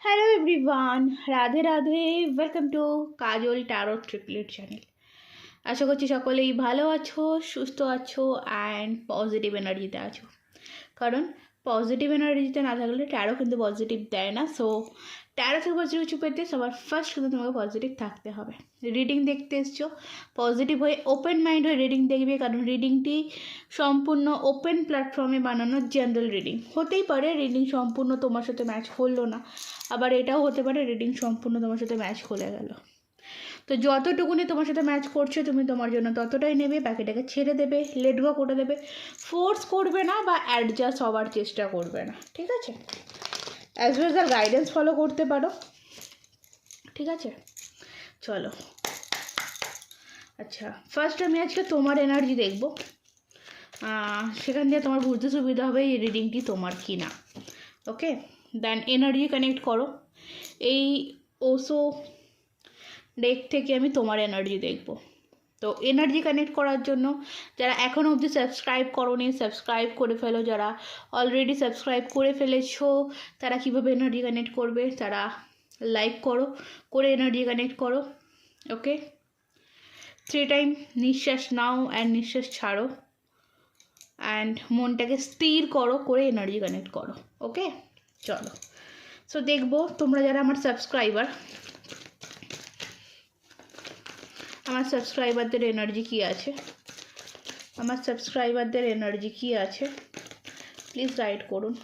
Hello everyone, Radhe Radhe. Welcome to Kajal tarot triplet channel. আশা করছি সকলেই ভালো আছো, সুস্থ আছো অ্যান্ড পজিটিভ এনার্জিতে আছো। কারণ পজিটিভ এনার্জিতে না থাকলে ট্যারো কিন্তু পজিটিভ দেয় না। সো ট্যারো থেকে পজিটিভ কিছু পেতে সবার ফার্স্ট কিন্তু তোমাকে পজিটিভ থাকতে হবে। রিডিং দেখতে এসছো, পজিটিভ হয়ে ওপেন মাইন্ড হয়ে রিডিং দেখবে, কারণ রিডিংটি সম্পূর্ণ ওপেন প্ল্যাটফর্মে বানানো জেনারেল রিডিং। হতেই পারে রিডিং সম্পূর্ণ তোমার সাথে ম্যাচ করলো না, আবার এটাও হতে পারে রিডিং সম্পূর্ণ তোমার সাথে ম্যাচ করে গেল। তো যতটুকুনি তোমার সাথে ম্যাচ করছে তুমি তোমার জন্য ততটাই নেবে, বাকিটাকে ছেড়ে দেবে, লেট গো করে দেবে। ফোর্স করবে না বা অ্যাডজাস্ট হওয়ার চেষ্টা করবে না, ঠিক আছে? অ্যাজ ওয়েল আর গাইডেন্স ফলো করতে পারো, ঠিক আছে? চলো, আচ্ছা, ফার্স্ট আমি আজকে তোমার এনার্জি দেখব। সেখান দিয়ে তোমার বুঝতে সুবিধা হবে এই রিডিংটি তোমার কি না। ওকে, দেন এনার্জি কানেক্ট করো। এই ওসো ডেক থেকে আমি তোমার এনার্জি দেখব। তো এনার্জি কানেক্ট করার জন্য যারা এখনও অবধি সাবস্ক্রাইব করোনি, সাবস্ক্রাইব করে ফেলো। যারা অলরেডি সাবস্ক্রাইব করে ফেলেছো তারা কীভাবে এনার্জি কানেক্ট করবে, তারা লাইক করো, করে এনার্জি কানেক্ট করো। ওকে, 3 টাইম নিঃশ্বাস নাও অ্যান্ড নিঃশ্বাস ছাড়ো, অ্যান্ড মনটাকে স্থির করো, করে এনার্জি কানেক্ট করো। ওকে, চলো। সো দেখবো তোমরা যারা আমার সাবস্ক্রাইবারদের এনার্জি কী আছে, আমার সাবস্ক্রাইবারদের এনার্জি কী আছে প্লিজ রাইট করুন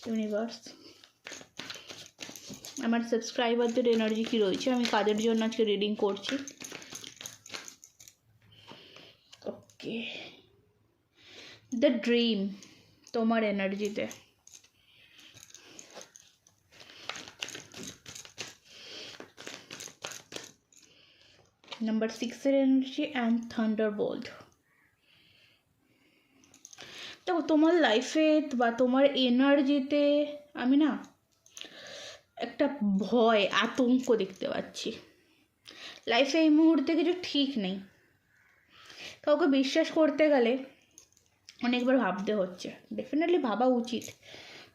ইউনিভার্স। আমার সাবস্ক্রাইবারদের এনার্জি কী রয়েছে, আমি কাদের জন্য আজকে রিডিং করছি। ওকে, দ্য ড্রিম তোমার এনার্জিতে। নাম্বার 6-এর এনার্জি অ্যান্ড থান্ডারবোল্ট। দেখো তোমার লাইফে বা তোমার এনার্জিতে আমি না একটা ভয়, আতঙ্ক দেখতে পাচ্ছি। লাইফে এই মুহূর্তে কিছু ঠিক নেই। কাউকে বিশ্বাস করতে গেলে অনেকবার ভাবতে হচ্ছে। ডেফিনেটলি ভাবা উচিত,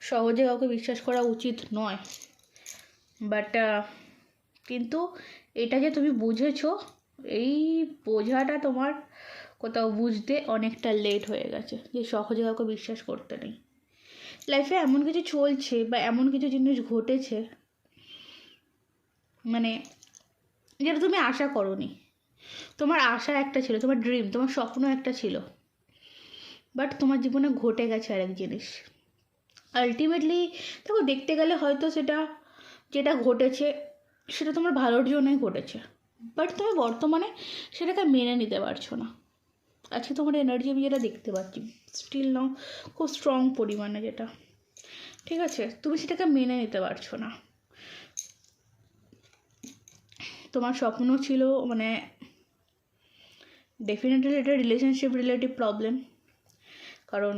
সহজে কাউকে বিশ্বাস করা উচিত নয়, বাট কিন্তু এটা যে তুমি বুঝেছো, এই বোঝাটা তোমার কোথাও বুঝতে অনেকটা লেট হয়ে গেছে, যে সহজে কাউকে বিশ্বাস করতে নেই। লাইফে এমন কিছু চলছে বা এমন কিছু জিনিস ঘটেছে মানে যেটা তুমি আশা করোনি। তোমার আশা একটা ছিল, তোমার ড্রিম, তোমার স্বপ্ন একটা ছিল, বাট তোমার জীবনে ঘটে গেছে আরেক জিনিস। আলটিমেটলি দেখো, দেখতে গেলে হয়তো সেটা যেটা ঘটেছে সেটা তোমার ভালোর জন্যই ঘটেছে, বাট তুমি বর্তমানে সেটাকে মেনে নিতে পারছো না। আজকে তোমার এনার্জি আমি যেটা দেখতে পাচ্ছি স্টিল নাও খুব স্ট্রং পরিমাণে, যেটা ঠিক আছে, তুমি সেটাকে মেনে নিতে পারছো না। তোমার স্বপ্ন ছিল মানে ডেফিনেটলি এটা রিলেশনশিপ রিলেটিভ প্রবলেম, কারণ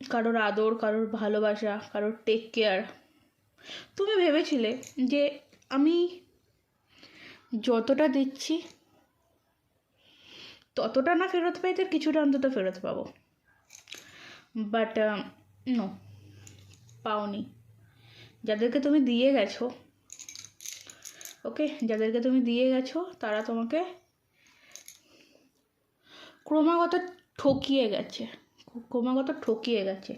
কারোর আদর, কারোর ভালোবাসা, কারোর টেক কেয়ার। তুমি ভেবেছিলে যে আমি যতটা দিচ্ছি ততটা না ফেরত পাই, তার কিছুটা অন্তত ফেরত পাবো, বাট নো, পাওনি। যাদেরকে তুমি দিয়ে গেছো, ওকে, যাদেরকে তুমি দিয়ে গেছো তারা তোমাকে ক্রমাগত ঠকিয়ে গেছে, ক্রমাগত ঠকিয়ে গেছে।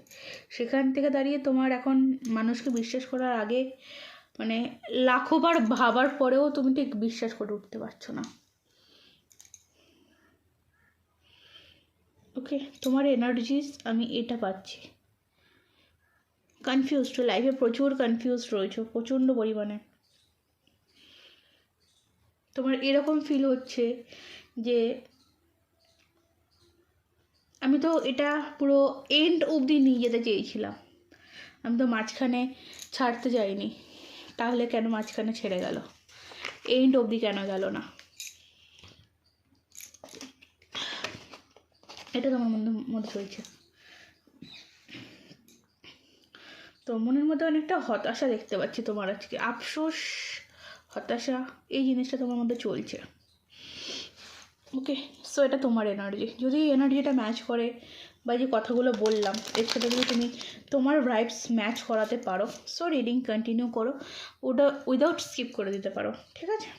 সেখান থেকে দাঁড়িয়ে তোমার এখন মানুষকে বিশ্বাস করার আগে মানে লাখোবার ভাবার পরেও তুমি ঠিক বিশ্বাস করে উঠতে পারছো না। ওকে, তোমার এনার্জিস আমি এটা পাচ্ছি। কনফিউজড, লাইফে প্রচুর কনফিউজড রয়েছে, প্রচণ্ড পরিমাণে। তোমার এরকম ফিল হচ্ছে যে আমি তো এটা পুরো এন্ড অবধি নিয়ে যেতে চেয়েছিলাম, আমি তো মাঝখানে ছাড়তে যাইনি, তাহলে কেন মাঝখানে ছেড়ে গেল, এন্ড অবধি কেন গেল না? এটা তোমার মধ্যে চলছে। তো মনের মধ্যে অনেকটা হতাশা দেখতে পাচ্ছি তোমার আজকে, আফসোস, হতাশা, এই জিনিসটা তোমার মধ্যে চলছে। ওকে, সো এটা তোমার এনার্জি। যদি এই এনার্জিটা ম্যাচ করে বা যে কথাগুলো বললাম এর সাথে যদি তুমি তোমার ভাইবস ম্যাচ করাতে পারো, সো রিডিং কন্টিনিউ করো, ওটা উইদাউট স্কিপ করে দিতে পারো, ঠিক আছে?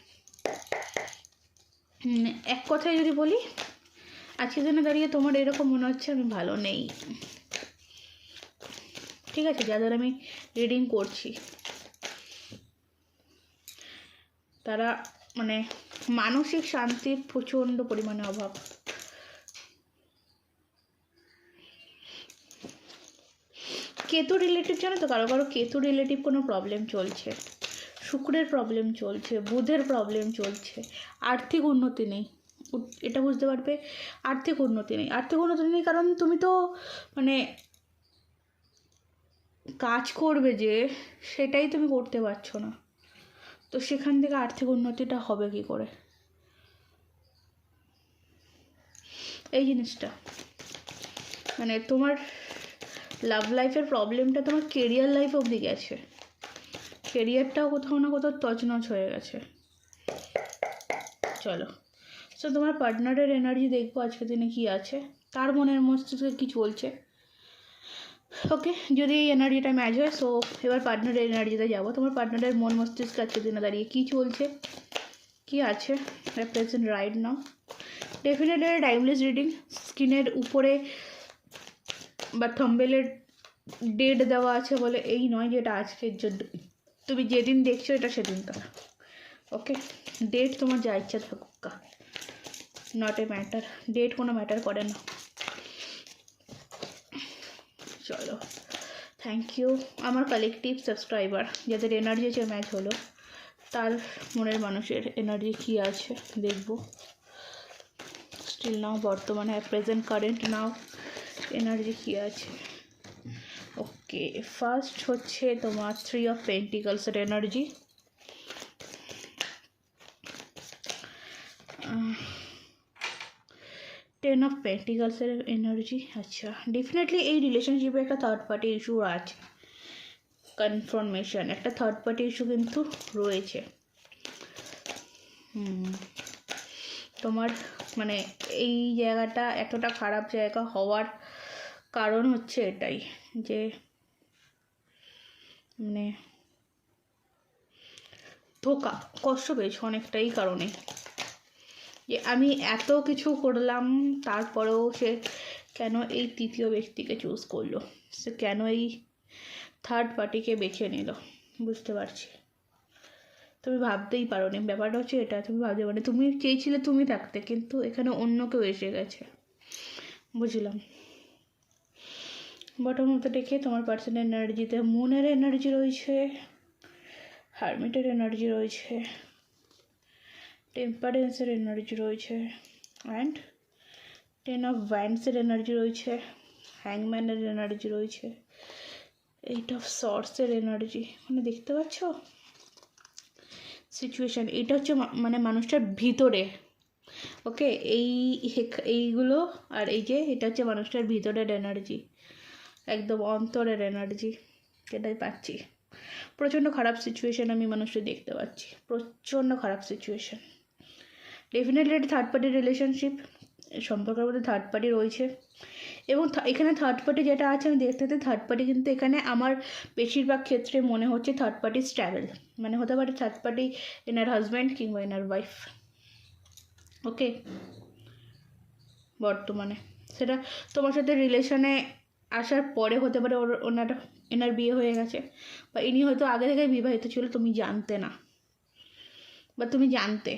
এক কথায় যদি বলি, আজকের দিনে দাঁড়িয়ে তোমার এরকম মনে হচ্ছে আমি ভালো নেই, ঠিক আছে? যাদের আমি রিডিং করছি তারা মানে মানসিক শান্তির প্রচণ্ড পরিমাণে অভাব। কেতু রিলেটিভ জানো তো, কারো কারো কেতু রিলেটিভ কোনো প্রবলেম চলছে, শুক্রের প্রবলেম চলছে, বুধের প্রবলেম চলছে, আর্থিক উন্নতি নেই, এটা বুঝতে পারবে। আর্থিক উন্নতি নেই, আর্থিক উন্নতি নেই কারণ তুমি তো মানে কাজ করবে যে সেটাই তুমি করতে পারছো না, তো সেখান থেকে আর্থিক উন্নতিটা হবে কী করে? এই জিনিসটা মানে তোমার লাভ লাইফের প্রবলেমটা তোমার কেরিয়ার লাইফ অবধি গেছে, কেরিয়ারটাও কোথাও না কোথাও তছনছ হয়ে গেছে। চলো, সো তোমার পার্টনারের এনার্জি দেখবো আজকের দিনে কী আছে, তার মনের মস্তিষ্কে কী চলছে। ওকে, যদি এই এনার্জিটা ম্যাচ হয়, সো এবার পার্টনারের এনার্জিতে যাবো। তোমার পার্টনারের মন মস্তিষ্ক আজকের দিনে দাঁড়িয়ে কী চলছে, কী আছে present right now. Definitely timeless reading, স্ক্রিনের উপরে বা থাম্বনেলের ডেট দেওয়া আছে বলে এই নয় যে এটা আজকের জন্য, তুমি যেদিন দেখছো এটা সেদিনকার। ওকে, ডেট তোমার যা ইচ্ছা থাকুক, নট এ ম্যাটার, ডেট কোনো ম্যাটার করে না। চলো, থ্যাংক ইউ আমার কালেকটিভ সাবস্ক্রাইবার, যাদের এনার্জি যে ম্যাচ হলো তার মনের মানুষের এনার্জি কী আছে দেখবো। স্টিল নাও, বর্তমানে প্রেজেন্ট কারেন্ট নাও এনার্জি কী আছে। ওকে, ফার্স্ট হচ্ছে তোমার 3 অফ পেন্টিকলসের এনার্জি, টেন অফ পেন্টিকলসের এনার্জি। আচ্ছা, ডেফিনেটলি এই রিলেশনশিপে একটা থার্ড পার্টি ইস্যু আছে, কনফার্মেশন, একটা থার্ড পার্টি ইস্যু কিন্তু রয়েছে। তোমার মানে এই জায়গাটা এতটা খারাপ জায়গা হওয়ার কারণ হচ্ছে এটাই যে মানে ধোকা, কষ্ট পেয়েছো অনেকটাই কারণে, যে আমি এত কিছু করলাম তারপরেও সে কেন এই তৃতীয় ব্যক্তিকে চুজ করলো, সে কেন এই থার্ড পার্টিকে বেছে নিল, বুঝতে পারছি। তুমি ভাবতেই পারো নি, ব্যাপারটা হচ্ছে এটা, তুমি ভাবতে পারো, তুমি চেয়েছিলে তুমি থাকতে, কিন্তু এখানে অন্য কেউ এসে গেছে, বুঝলাম। বটম মতো দেখে তোমার পার্সোনাল এনার্জিতে মুনের এনার্জি রয়েছে, হারমিটের এনার্জি রয়েছে, টেম্পারেন্সের এনার্জি রয়েছে, অ্যান্ড 10 অফ ওয়ান্ডসের এনার্জি রয়েছে, হ্যাংম্যানের এনার্জি রয়েছে, 8 অফ সর্টসের এনার্জি। মানে দেখতে পাচ্ছ সিচুয়েশান, এটা হচ্ছে মানে মানুষটার ভিতরে। ওকে, এইগুলো আর এই যে এটা হচ্ছে মানুষটার ভিতরের এনার্জি, একদম অন্তরের এনার্জি, সেটাই পাচ্ছি। প্রচণ্ড খারাপ সিচুয়েশান আমি মানুষটা দেখতে পাচ্ছি, প্রচণ্ড খারাপ সিচুয়েশান। ডেফিনেটলি একটা থার্ড পার্টি রিলেশনশিপ, সম্পর্কের মধ্যে থার্ড পার্টি রয়েছে, এবং এখানে থার্ড পার্টি যেটা আছে আমি দেখতে থার্ড পার্টি কিন্তু এখানে আমার বেশিরভাগ ক্ষেত্রে মনে হচ্ছে থার্ড পার্টি ট্রাভেল, মানে হতে পারে থার্ড পার্টি এনার হাজব্যান্ড কিংবা এনার ওয়াইফ। ওকে, বর্তমানে সেটা তোমার সাথে রিলেশনে আসার পরে হতে পারে, এনার বিয়ে হয়ে গেছে, বা ইনি হয়তো আগে থেকে বিবাহিত ছিল, তুমি জানতে না, বা তুমি জানতে,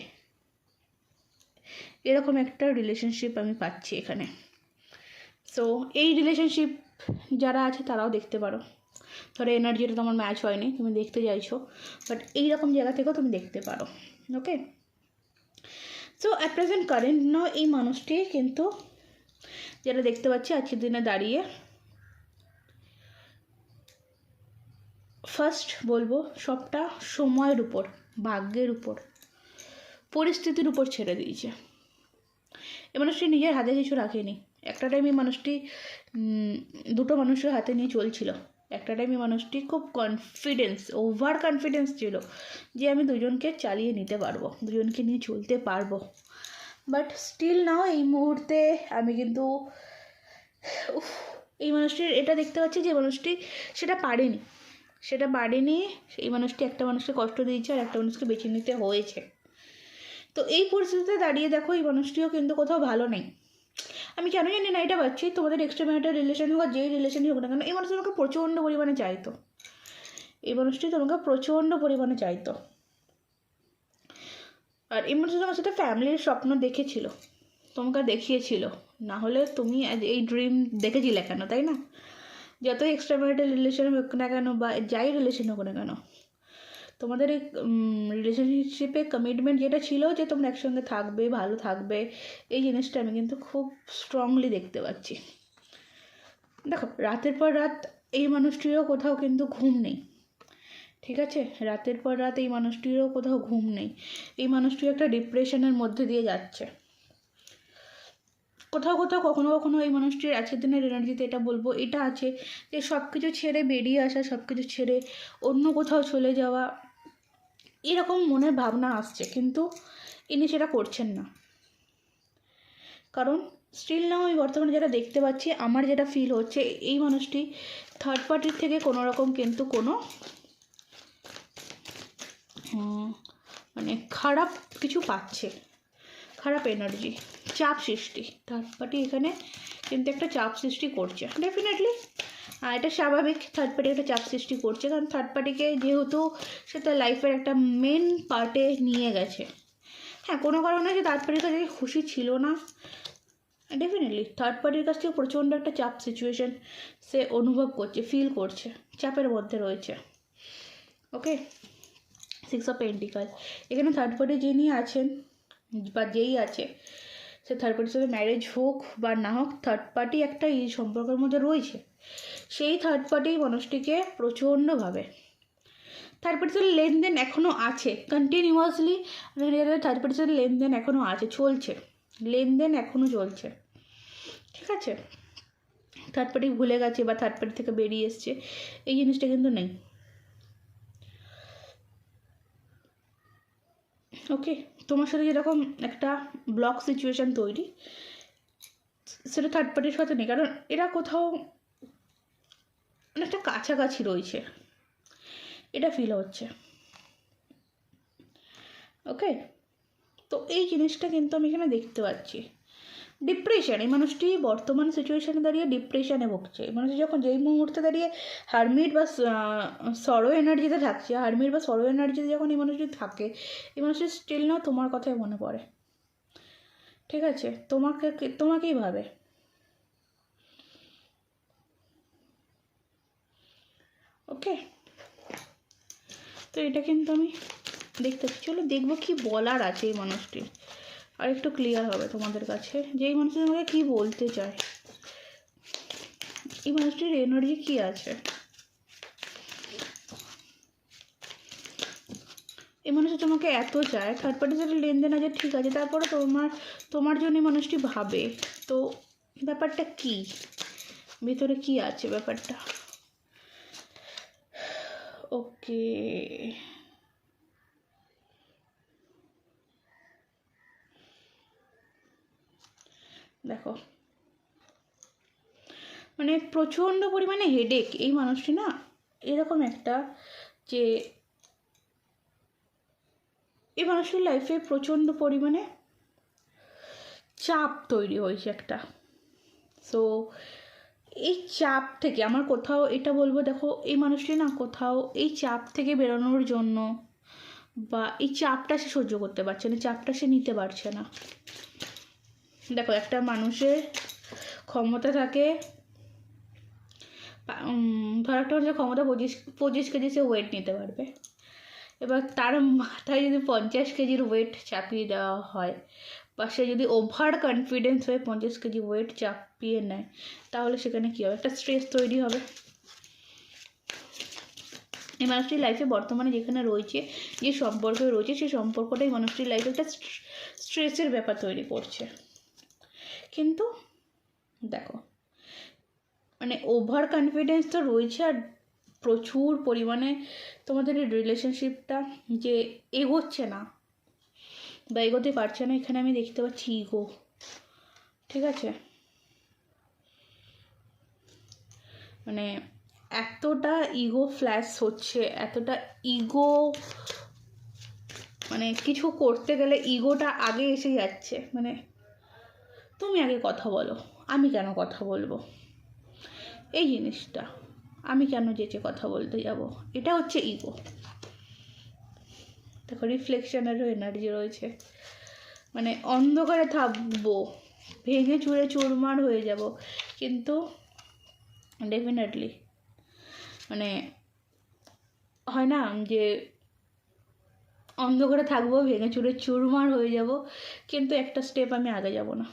এরকম একটা রিলেশনশিপ আমি পাচ্ছি এখানে। সো এই রিলেশনশিপ যারা আছে তারাও দেখতে পারো, ধরো এনার্জিটা তোমার ম্যাচ হয়নি, তুমি দেখতে চাইছো, বাট এইরকম জায়গা থেকেও তুমি দেখতে পারো। ওকে, সো অ্যাট প্রেজেন্ট কারেন্ট নাও এই মানুষটি কিন্তু যেটা দেখতে পাচ্ছি আজকের দিনে দাঁড়িয়ে, ফার্স্ট বলবো সবটা সময়ের উপর, ভাগ্যের উপর, পরিস্থিতির উপর ছেড়ে দিয়েছে। এ মানুষটি নিজের হাতে কিছু রাখেনি। একটা টাইমে মানুষটি দুটো মানুষের হাতে নিয়ে চলছিল, একটা টাইমে মানুষটি খুব ওভার কনফিডেন্স ছিল যে আমি দুজনকে চালিয়ে নিতে পারবো, দুজনকে নিয়ে চলতে পারবো। বাট স্টিল নাও এই মুহূর্তে আমি কিন্তু উফ, এই মানুষটির এটা দেখতে পাচ্ছি যে মানুষটি সেটা পারেনি, এই মানুষটি একটা মানুষকে কষ্ট দিয়েছে আর একটা মানুষকে বেছে নিতে হয়েছে। তো এই পরিস্থিতিতে দাঁড়িয়ে দেখো এই মানুষটিও কিন্তু কোথাও ভালো নেই। আমি কেন জানি না এটা পাচ্ছি, তোমাদের এক্সট্রা ম্যারিটাল রিলেশন হোক আর যেই রিলেশনই হোক না কেন, এই মানুষ তোমাকে প্রচণ্ড পরিমাণে চাইতো, এই মানুষটি তোমাকে প্রচণ্ড পরিমাণে চাইতো। আর এই মানুষটি তোমার সাথে ফ্যামিলির স্বপ্ন দেখেছিল, তোমাকে দেখিয়েছিল, না হলে তুমি এই ড্রিম দেখেছিলে কেন, তাই না? যতই এক্সট্রা ম্যারিটাল রিলেশন হোক না কেন বা যাই রিলেশন হোক না কেন, তোমাদের এই রিলেশনশিপে কমিটমেন্ট যেটা ছিল যে তোমরা একসঙ্গে থাকবে, ভালো থাকবে, এই জিনিসটা আমি কিন্তু খুব স্ট্রংলি দেখতে পাচ্ছি। দেখো, রাতের পর রাত এই মানুষটিরও কোথাও কিন্তু ঘুম নেই, ঠিক আছে? রাতের পর রাত এই মানুষটিরও কোথাও ঘুম নেই, এই মানুষটিও একটা ডিপ্রেশনের মধ্যে দিয়ে যাচ্ছে। কোথাও কোথাও কখনো কখনো এই মানুষটির আজকের দিনের এনার্জিতে এটা বলবো এটা আছে যে সব কিছু ছেড়ে বেরিয়ে আসা, সব কিছু ছেড়ে অন্য কোথাও চলে যাওয়া, এরকম মনের ভাবনা আসছে, কিন্তু ইনি সেটা করছেন না। কারণ স্টিল নাও আমি বর্তমানে যেটা দেখতে পাচ্ছি, আমার যেটা ফিল হচ্ছে, এই মানুষটি থার্ড পার্টির থেকে কোনো রকম কিন্তু কোনো মানে খারাপ কিছু পাচ্ছে, খারাপ এনার্জি, চাপ সৃষ্টি। থার্ড পার্টি এখানে কিন্তু একটা চাপ সৃষ্টি করছে ডেফিনেটলি, এটা স্বাভাবিক। থার্ড পার্টি একটা চাপ সৃষ্টি করছে, কারণ থার্ড পার্টিকে যেহেতু সে তার লাইফের একটা মেন পার্টে নিয়ে গেছে। হ্যাঁ, কোনো কারণে যে থার্ড পার্টির কাছে খুশি ছিল না, ডেফিনেটলি থার্ড পার্টির কাছ থেকে প্রচণ্ড একটা চাপ সিচুয়েশন সে অনুভব করছে, ফিল করছে, চাপের মধ্যে রয়েছে। ওকে, 6 অফ পেন্টিকল, এখানে থার্ড পার্টি যিনি আছেন বা যেই আছে, সে থার্ড পার্টির সাথে ম্যারেজ হোক বা না হোক, থার্ড পার্টি একটা এই সম্পর্কের মধ্যে রয়েছে। সেই থার্ড পার্টি মানুষটিকে প্রচণ্ডভাবে, থার্ড পার্টির সাথে লেনদেন এখনও আছে কন্টিনিউয়াসলি, থার্ড পার্টির সাথে লেনদেন এখনও আছে, চলছে, লেনদেন এখনও চলছে, ঠিক আছে? থার্ড পার্টি ভুলে গেছে বা থার্ড পার্টি থেকে বেরিয়ে এসছে, এই জিনিসটা কিন্তু নেই। ওকে, তোমার সাথে যেরকম একটা ব্লক সিচুয়েশান তৈরি, সেটা থার্ড পার্টির সাথে নেই, কারণ এরা কোথাও অনেকটা কাছাকাছি রয়েছে, এটা ফিল হচ্ছে। ওকে, তো এই জিনিসটা কিন্তু আমি এখানে দেখতে পাচ্ছি। ডিপ্রেশন, এই মানুষটি বর্তমান সিচুয়েশানে দাঁড়িয়ে ডিপ্রেশনে ভুগছে। এই মানুষটি যখন যেই মুহূর্তে দাঁড়িয়ে হারমিট বা সরো এনার্জিতে থাকছে, হারমিট বা সরো এনার্জিতে যখন এই মানুষটি থাকে, এই মানুষটি স্টিল নাও তোমার কথাই মনে পড়ে, ঠিক আছে? তোমাকেই ভাবে। ওকে, তো এটা কিন্তু আমি দেখতে পাচ্ছি। চলো দেখবো কি বলার আছে এই মানুষটির, আর একটু ক্লিয়ার হবে তোমাদের কাছে যে এই মানুষটি তোমাকে কী বলতে চায়, এই মানুষটির এনার্জি কী আছে। এই মানুষটি তোমাকে এত চায়, থার্ড পার্টির সাথে লেনদেন আছে, ঠিক আছে, তারপরে তোমার জন্য এই মানুষটি ভাবে, তো ব্যাপারটা কী, ভিতরে কী আছে ব্যাপারটা। ওকে, দেখো, মানে প্রচণ্ড পরিমাণে হেডেক এই মানুষটি না, এরকম একটা যে এই মানুষটির লাইফে প্রচণ্ড পরিমাণে চাপ তৈরি হয়েছে একটা। সো এই চাপ থেকে আমার কোথাও এটা বলবো, দেখো এই মানুষটি না কোথাও এই চাপ থেকে বেরোনোর জন্য, বা এই চাপটা সে সহ্য করতে পারছে না, চাপটা সে নিতে পারছে না। দেখো, একটা মানুষের ক্ষমতা থাকে, ধর একটা মানুষের ক্ষমতা 25 কেজি সে ওয়েট নিতে পারবে, এবার তার মাথায় যদি 50 কেজির ওয়েট চাপিয়ে দেওয়া হয়, বা সে যদি ওভার কনফিডেন্স হয়ে 50 কেজি ওয়েট চাপিয়ে নেয়, তাহলে সেখানে কী হবে, একটা স্ট্রেস তৈরি হবে। এই মানুষটির লাইফে বর্তমানে যেখানে রয়েছে, যে সম্পর্কে রয়েছে, সেই সম্পর্কটাই মানুষটির লাইফে একটা স্ট্রেসের ব্যাপার তৈরি করছে। কিন্তু দেখো, মানে ওভার কনফিডেন্স তো রয়েছে, আর প্রচুর পরিমাণে তোমাদের এই রিলেশনশিপটা যে এগোচ্ছে না বা এগোতে পারছে না, এখানে আমি দেখতে পাচ্ছি ইগো, ঠিক আছে? মানে এতটা ইগো ফ্ল্যাশ হচ্ছে, এতটা ইগো, মানে কিছু করতে গেলে ইগোটা আগে এসে যাচ্ছে। মানে তুমি আগে কথা বলো, আমি কেন কথা বলবো, এই জিনিসটা আমি কেন যেচে কথা বলতে যাব, এটা হচ্ছে ইগো। দেখো রিফ্লেকশনেরও এনার্জি রয়েছে, মানে অন্ধকারে থাকবো, ভেঙে চুরে চুরমার হয়ে যাব, কিন্তু ডেফিনেটলি মানে হয় না যে অন্ধকারে থাকবো, ভেঙে চুরে চুরমার হয়ে যাব, কিন্তু একটা স্টেপ আমি আগে যাব না।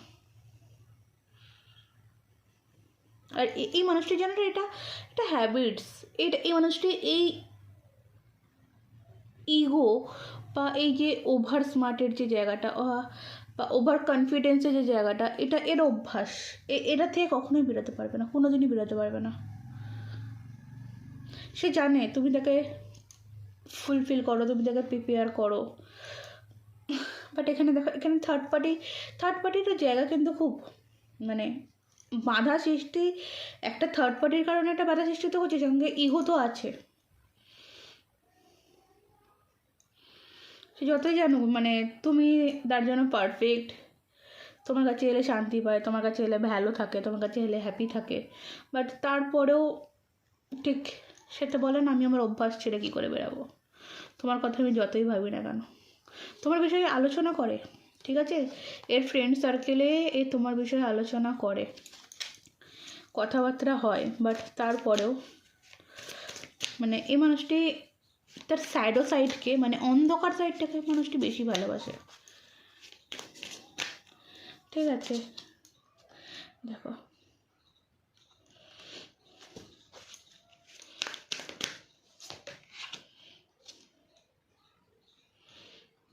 আর এই মানুষটি জানো এটা এটা হ্যাবিটস, এই মানুষটি এই ইগো বা এই যে ওভার স্মার্টের যে জায়গাটা বা ওভার কনফিডেন্সের যে জায়গাটা, এটা এর অভ্যাস, এটা থেকে কখনোই বেরোতে পারবে না, কোনো দিনই বেরোতে পারবে না। সে জানে তুমি তাকে ফুলফিল করো, তুমি তাকে প্রিপেয়ার করো, বাট এখানে দেখো, এখানে থার্ড পার্টির জায়গা কিন্তু খুব মানে বাধা সৃষ্টি, একটা থার্ড পার্টির কারণে একটা বাধা সৃষ্টি তো হচ্ছে, সঙ্গে ইগো তো আছে। সে যতই জানুক মানে তুমি তার জন্য পারফেক্ট, তোমার কাছে এলে শান্তি পায়, তোমার কাছে এলে ভালো থাকে, তোমার কাছে এলে হ্যাপি থাকে, বাট তারপরেও ঠিক সেটা বলেন আমি আমার অভ্যাস ছেড়ে কী করে বেরাবো। তোমার কথা আমি যতই ভাবি না কেন, তোমার বিষয়ে আলোচনা করে, ঠিক আছে, এর ফ্রেন্ড সার্কেলে এ তোমার বিষয়ে আলোচনা করে, কথাবার্তা হয়, বাট তারপরেও মানে এই মানুষটি তার সাইডকে মানে অন্ধকার সাইডটাকে মানুষটি বেশি ভালোবাসে, ঠিক আছে। দেখো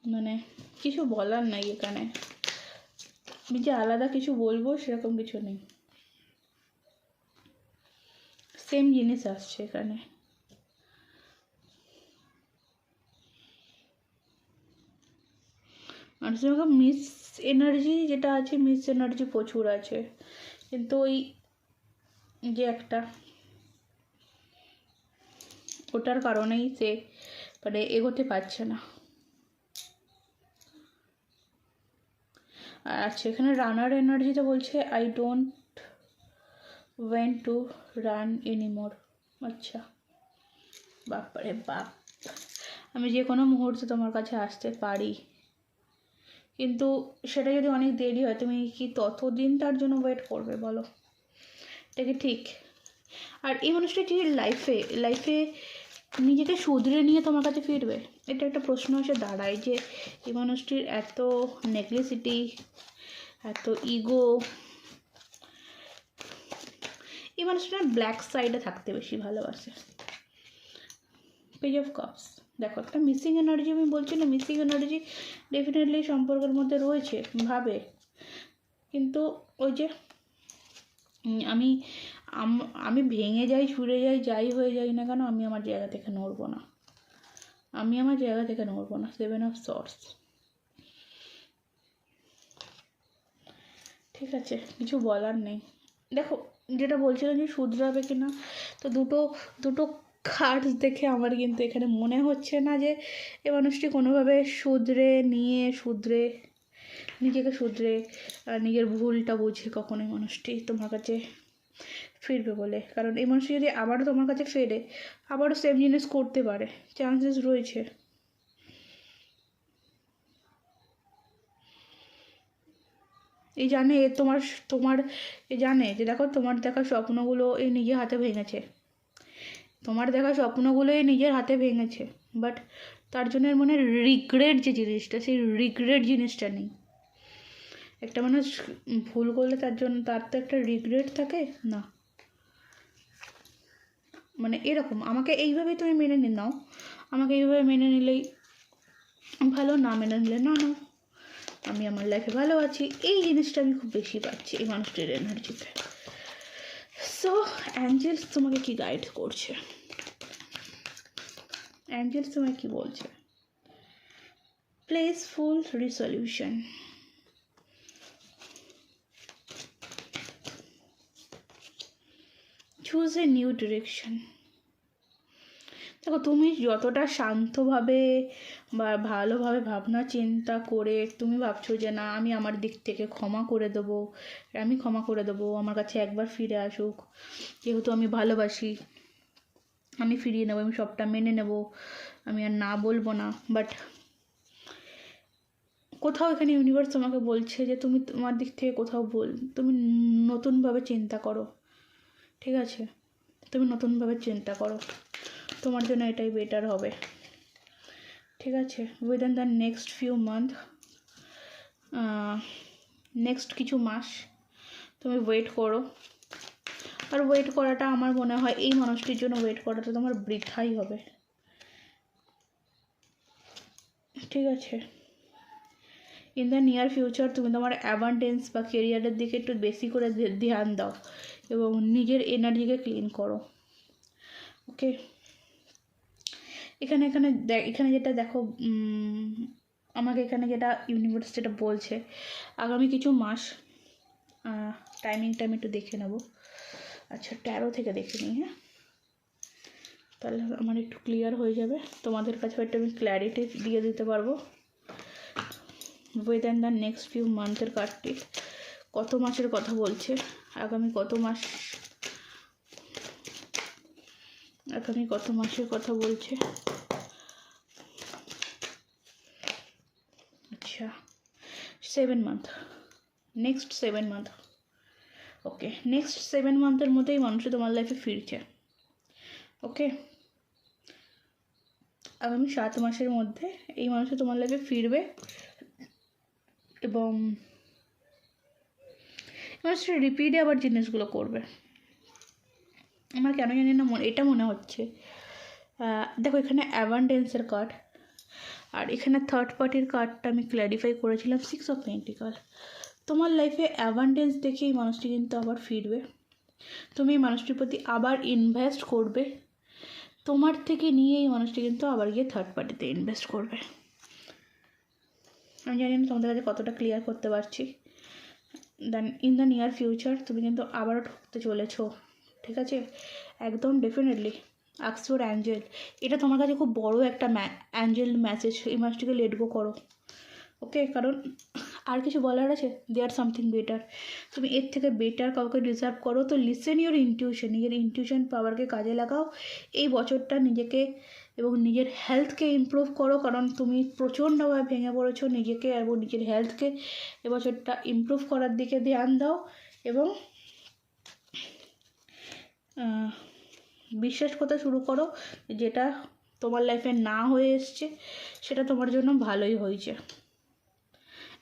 মানে কিছু বলার নাই এখানে, আমি যে আলাদা কিছু বলবো সেরকম কিছু নেই, সেম জিনিস আসছে এখানে। মানুষের মিস এনার্জি যেটা আছে, মিস এনার্জি প্রচুর আছে, কিন্তু ওই যে একটা ওটার কারণেই সে মানে এগোতে পারছে না। আর আচ্ছা এখানে রানার এনার্জিতে বলছে I don't went to run anymore. আচ্ছা বাপরে বাপ, আমি যে কোনো মুহূর্তে তোমার কাছে আসতে পারি, কিন্তু সেটা যদি অনেক দেরি হয় তুমি কি ততদিন তার জন্য ওয়েট করবে বলো, এটা কি ঠিক? আর এই মানুষটা যে লাইফে নিজেকে শুধরে নিয়ে তোমার কাছে ফিরবে, এটা একটা প্রশ্ন এসে দাঁড়ায় যে এই মানুষটির এত নেগলিসিটি, এত ইগো, এই মানুষটা ব্ল্যাক সাইডে থাকতে বেশি ভালোবাসে। পেজ অফ কাপস, দেখো একটা মিসিং এনার্জি, আমি বলছি না মিসিং এনার্জি ডেফিনেটলি সম্পর্কের মধ্যে রয়েছে ভাবে, কিন্তু ওই যে আমি আমি ভেঙে যাই, ছুড়ে যাই, যাই হয়ে যাই না কেন, আমি আমার জায়গা থেকে নড়বো না, আমি আমার জায়গা থেকে নড়বো না। 7 অফ সর্টস, ঠিক আছে, কিছু বলার নেই। দেখো যেটা বলছিলাম যে শুধরাবে কি না, তো দুটো দুটো কার্ডস দেখে আমার কিন্তু এখানে মনে হচ্ছে না যে এ মানুষটি কোনোভাবে শুধরে নিজেকে শুধরে নিজের ভুলটা বুঝে কখনোই মানুষটি তোমার কাছে ফিরবে বলে, কারণ এই মানুষটি যদি আবারও তোমার কাছে ফেরে আবারও সেম জিনিস করতে পারে, চান্সেস রয়েছে। এই জানে তোমার তোমার এই জানে যে দেখো তোমার দেখা স্বপ্নগুলো এই নিজের হাতে ভেঙেছে, তোমার দেখা স্বপ্নগুলো এই নিজের হাতে ভেঙেছে, বাট তার জন্য এর মনে রিগ্রেট যে জিনিসটা, সেই রিগ্রেট জিনিসটা নেই। একটা মানুষ ভুল করলে তার জন্য তার তো একটা রিগ্রেট থাকে না, মানে এরকম আমাকে এইভাবেই তুমি মেনে নাও, আমাকে এইভাবে মেনে নিলেই ভালো, না মেনে নিলে না না, আমি আমার লাইফে ভালো আছি, এই জিনিসটা আমি খুব বেশি পাচ্ছি এই মানুষটির এনার্জিতে। সো অ্যাঞ্জেলস তোমাকে কি গাইড করছে, অ্যাঞ্জেলস তোমায় কি বলছে? Peaceful resolution, choose a new direction. দেখো তুমি যতটা শান্তভাবে বা ভালোভাবে ভাবনা চিন্তা করে তুমি ভাবছো যে না আমি আমার দিক থেকে ক্ষমা করে দেবো, আমি ক্ষমা করে দেবো, আমার কাছে একবার ফিরে আসুক, যেহেতু আমি ভালোবাসি, আমি ফিরিয়ে নেবো, আমি সবটা মেনে নেব, আমি আর না বলবো না। বাট কোথাও এখানে ইউনিভার্স তোমাকে বলছে যে তুমি তোমার দিক থেকে কোথাও তুমি নতুনভাবে চিন্তা করো, ঠিক আছে? তুমি নতুনভাবে চিন্তা করো, তোমার জন্য এটাই বেটার হবে, ঠিক আছে? Within the next few month, next কিছু মাস তুমি ওয়েট করো। আর ওয়েট করাটা আমার মনে হয় এই মানুষটির জন্য ওয়েট করাটা তোমার বৃথাই হবে, ঠিক আছে? ইন দ্য নিয়ার ফিউচার তুমি তোমার অ্যাবান্ডেন্স বা কেরিয়ারের দিকে একটু বেশি করে ধ্যান দাও এবং নিজের এনার্জিকে ক্লিন করো, ওকে? এখানে এখানে এখানে যেটা দেখো, আমাকে এখানে যেটা ইউনিভার্স যেটা বলছে, আগামী কিছু মাস, টাইমিংটা আমি একটু দেখে নেব। আচ্ছা, 13 থেকে দেখে নিই, হ্যাঁ, তাহলে আমার একটু ক্লিয়ার হয়ে যাবে, তোমাদের কাছে একটু আমি ক্ল্যারিটি দিয়ে দিতে পারবো। উইদিন দ্য নেক্সট ফিউ মান্থের কার্ডটি কত মাসের কথা বলছে, আগামী কত মাসের কথা বলছে। আচ্ছা, 7 মান্থ, নেক্সট 7 মান্থ, ওকে? নেক্সট 7 মান্থের মধ্যেই মানুষ তোমার লাইফে ফিরছে, ওকে? আগামী 7 মাসের মধ্যে এই মানুষ তোমার লাইফে ফিরবে এবং মানুষটা রিপিটে আবার জিনিসগুলো করবে। আমার কেন জানি না এটা মনে হচ্ছে, দেখো এখানে অ্যাবান্ডেন্সের কার্ড, আর এখানে থার্ড পার্টির কার্ডটা আমি ক্ল্যারিফাই করেছিলাম 6 অফ পেন্টিকল। তোমার লাইফে অ্যাবান্ডেন্স দেখে এই মানুষটি কিন্তু আবার ফিরবে, তুমি এই মানুষটির প্রতি আবার ইনভেস্ট করবে, তোমার থেকে নিয়ে এই মানুষটি কিন্তু আবার গিয়ে থার্ড পার্টিতে ইনভেস্ট করবে। আমি জানি না তোমাদের কাছে কতটা ক্লিয়ার করতে পারছি। দেন ইন দ্য নিয়ার ফিউচার তুমি কিন্তু আবারও ঠকতে চলেছো, ঠিক আছে? একদম ডেফিনেটলি আস্ক ইউর অ্যাঞ্জেল, এটা তোমার কাছে খুব বড় একটা অ্যাঞ্জেল মেসেজ, এই মানুষটিকে লেট গো করো, ওকে? কারণ আর কিছু বলার আছে, দেয়ার সামথিং বেটার, তুমি এর থেকে বেটার কাউকে ডিজার্ভ করো। তো লিসেন ইউর ইনটিউশন, নিজের ইনটিউশন পাওয়ারকে কাজে লাগাও এই বছরটা, নিজেকে এবং নিজের হেলথকে ইমপ্রুভ করো, কারণ তুমি প্রচণ্ডভাবে ভেঙে পড়েছো নিজেকে এবং নিজের হেলথকে এবছরটা ইমপ্রুভ করার দিকে ধ্যান দাও এবং বিশ্বাস করতে শুরু করো যেটা তোমার লাইফে না হয়ে এসছে সেটা তোমার জন্য ভালোই হয়েছে।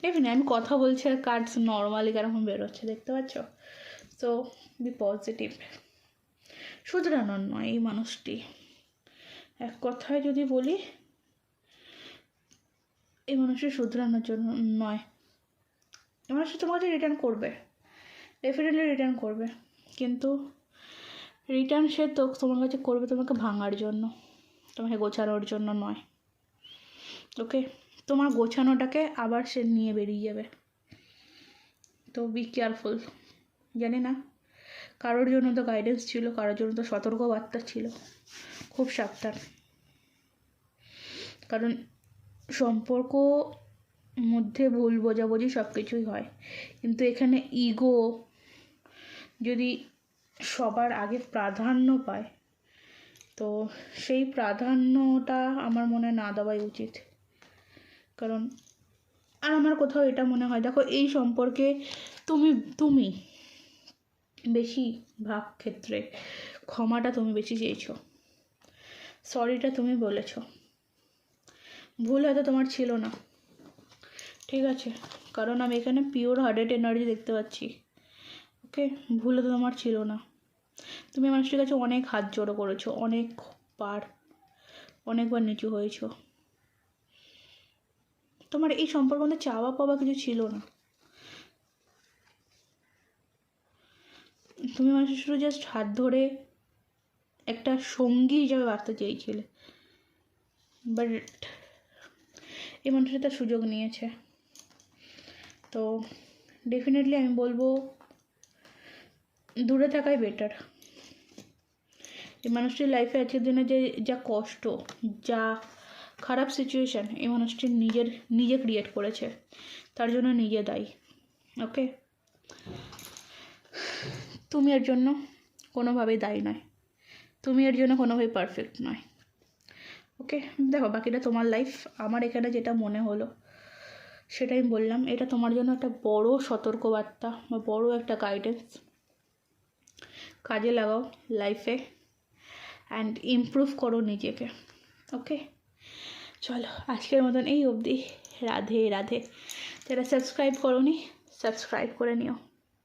ডেফিনেটলি আমি কথা বলছি আর কার্ডস নর্মালি কেরকম বেরোচ্ছে দেখতে পাচ্ছ। সো বি পজিটিভ, শুধরানোর নয় এই মানুষটি, এক কথায় যদি বলি এই মানুষটি শুধরানোর জন্য নয়, এই মানুষটি তোমার কাছে রিটার্ন করবে, ডেফিনেটলি রিটার্ন করবে, কিন্তু রিটার্ন সে তো তোমার কাছে করবে তোমাকে ভাঙার জন্য, তোমাকে গোছানোর জন্য নয়, ওকে? তোমার গোছানোটাকে আবার সে নিয়ে বেরিয়ে যাবে, তো বি কেয়ারফুল। জানি না কারোর জন্য তো গাইডেন্স ছিল, কারোর জন্য তো সতর্কবার্তা ছিল, খুব সাবধান, কারণ সম্পর্ক মধ্যে ভুল বোঝাবুঝি সব কিছুই হয়, কিন্তু এখানে ইগো যদি সবার আগে প্রাধান্য পায় তো সেই প্রাধান্যটা আমার মনে না দেওয়াই উচিত। কারণ আর আমার কোথাও এটা মনে হয়, দেখো এই সম্পর্কে তুমি বেশিরভাগ ক্ষেত্রে ক্ষমাটা তুমি বেশি চেয়েছো, সরিটা তুমি বলেছো, ভুল হয়তো তোমার ছিল না, ঠিক আছে? কারণ আমি এখানে পিওর হার্টেড এনার্জি দেখতে পাচ্ছি, ওকে? ভুল হয়তো তোমার ছিল না, তুমি মানুষটির কাছে অনেক হাত জোড়ো করেছো, অনেকবার নিচু হয়েছো, তোমার এই সম্পর্ক মধ্যে চাওয়া পাওয়া কিছু ছিল না, তুমি মানুষের শুধু জাস্ট হাত ধরে একটা সঙ্গী হিসাবে বাঁচতে চেয়েছিলে, বাট এই মানুষটা তার সুযোগ নিয়েছে। তো ডেফিনেটলি আমি বলবো দূরে থাকাই বেটার, এই মানুষটির লাইফে আজকের দিনে যে যা কষ্ট, যা খারাপ সিচুয়েশান এই মানুষটি নিজে ক্রিয়েট করেছে, তার জন্য নিজে দায়ী। ওকে, তুমি এর জন্য কোনোভাবেই দায়ী নয়, তুমি এর জন্য কোনোভাবেই পারফেক্ট নয়। ওকে, দেখো বাকিটা তোমার লাইফ। আমার এখানে যেটা মনে হলো সেটাই বললাম। এটা তোমার জন্য একটা বড় সতর্কবার্তা বা বড় একটা গাইডেন্স। কাজে লাগাও লাইফে অ্যান্ড ইমপ্রুভ করো নিজেকে। ওকে, চলো আজকের মতন এই অবধি। রাধে রাধে। যারা সাবস্ক্রাইব করোনি সাবস্ক্রাইব করে নিও।